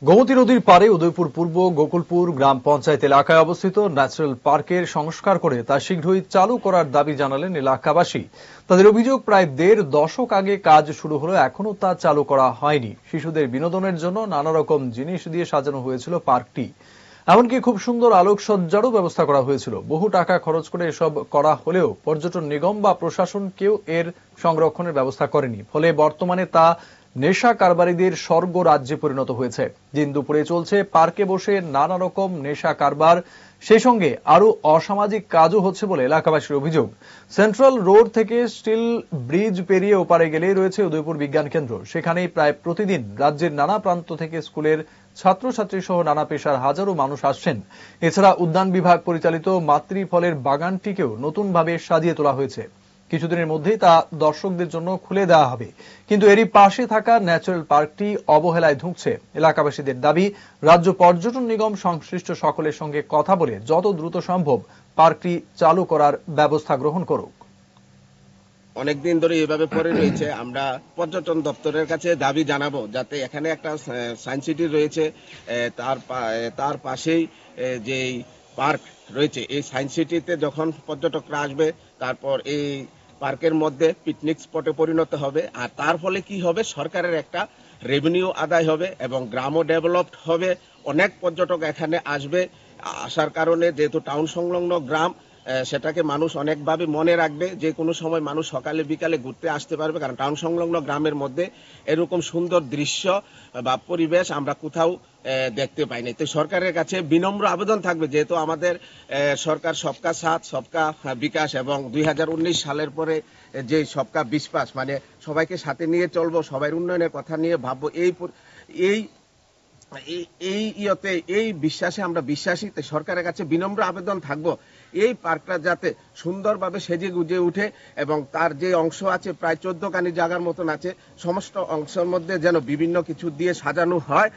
গোমতী নদীর পাড়ে উদয়পুর পূর্ব গোকুলপুর গ্রাম পঞ্চায়েত এলাকায় অবস্থিত ন্যাচারাল পার্কের সংস্কার করে তা শীঘ্রই চালু করার দাবি জানালেন এলাকাবাসী। তাদের অভিযোগ, প্রায় দেড় দশক আগে কাজ শুরু হলেও এখনো তা চালু করা হয়নি। শিশুদের বিনোদনের জন্য নানা রকম জিনিস দিয়ে সাজানো হয়েছিল পার্কটি, এমনকি খুব সুন্দর আলোকসজ্জারও ব্যবস্থা করা হয়েছিল। বহু টাকা খরচ করে এসব করা হলেও পর্যটন নিগম বা প্রশাসন কেউ এর সংরক্ষণের ব্যবস্থা করেনি। ফলে বর্তমানে তা নেশা কারবারিদের স্বর্গ রাজ্যে পরিণত হয়েছে। দিন দুপুরে চলছে পার্কে বসে নানা রকম নেশা কারবার, সেই সঙ্গে আরো অসামাজিক কাজও হচ্ছে বলে এলাকাবাসীর অভিযোগ। সেন্ট্রাল রোড থেকে স্টিল ব্রিজ পেরিয়ে ওপারে গেলেই রয়েছে উদয়পুর বিজ্ঞান কেন্দ্র। সেখানেই প্রায় প্রতিদিন রাজ্যের নানা প্রান্ত থেকে স্কুলের ছাত্রছাত্রী সহ নানা পেশার হাজারো মানুষ আসছেন। এছাড়া উদ্যান বিভাগ পরিচালিত মাতৃফলের বাগানটিকেও নতুনভাবে সাজিয়ে তোলা হয়েছে। কিছুদিনের মধ্যেই তা দর্শকদের জন্য খুলে দেওয়া হবে, কিন্তু এরই পাশে থাকা ন্যাচারাল পার্কটি অবহেলায় ধুঁকছে। এলাকাবাসীদের দাবি, রাজ্য পর্যটন নিগম সংশ্লিষ্ট সকলের সঙ্গে কথা বলে যত দ্রুত সম্ভব পার্কটি চালু করার ব্যবস্থা গ্রহণ করুক। অনেকদিন ধরে এভাবে পড়ে রয়েছে। আমরা পর্যটন দপ্তরের কাছে দাবি জানাবো যাতে এখানে একটা সায়েন্স সিটি রয়েছে, তার পাশেই যে পার্ক রয়েছে, এই সায়েন্স সিটিতে যখন পর্যটকরা আসবে তারপর এই পার্কের মধ্যে পিকনিক স্পটে পরিণত হবে। আর তার ফলে কি হবে, সরকারের একটা রেভিনিউ আদায় হবে এবং গ্রামও ডেভেলপড হবে। অনেক পর্যটক এখানে আসবে, আসার কারণে যেহেতু টাউন সংলগ্ন গ্রাম, সেটাকে মানুষ অনেকভাবে মনে রাখবে। যে কোনো সময় মানুষ সকালে বিকালে ঘুরতে আসতে পারবে, কারণ টাউন সংলগ্ন গ্রামের মধ্যে এরকম সুন্দর দৃশ্য বা পরিবেশ আমরা কোথাও দেখতে পাইনি। তো সরকারের কাছে বিনম্র আবেদন থাকবে, যেহেতু আমাদের সরকার সবকা সাথ সবকা বিকাশ এবং 2019 সালের পরে যে সবকা বিশ্বাস, মানে সবাইকে সাথে নিয়ে চলবো, সবাই উন্নয়নের কথা নিয়ে ভাববো, এই এই বিশ্বাসে আমরা বিশ্বাসী। সরকারের কাছে বিনম্র আবেদন থাকবো, এই পার্কটা যাতে সুন্দরভাবে সেজে গুজে উঠে এবং তার যে অংশ আছে প্রায় 14 খানি জায়গার মতন আছে, সমস্ত অংশের মধ্যে যেন বিভিন্ন কিছু দিয়ে সাজানো হয়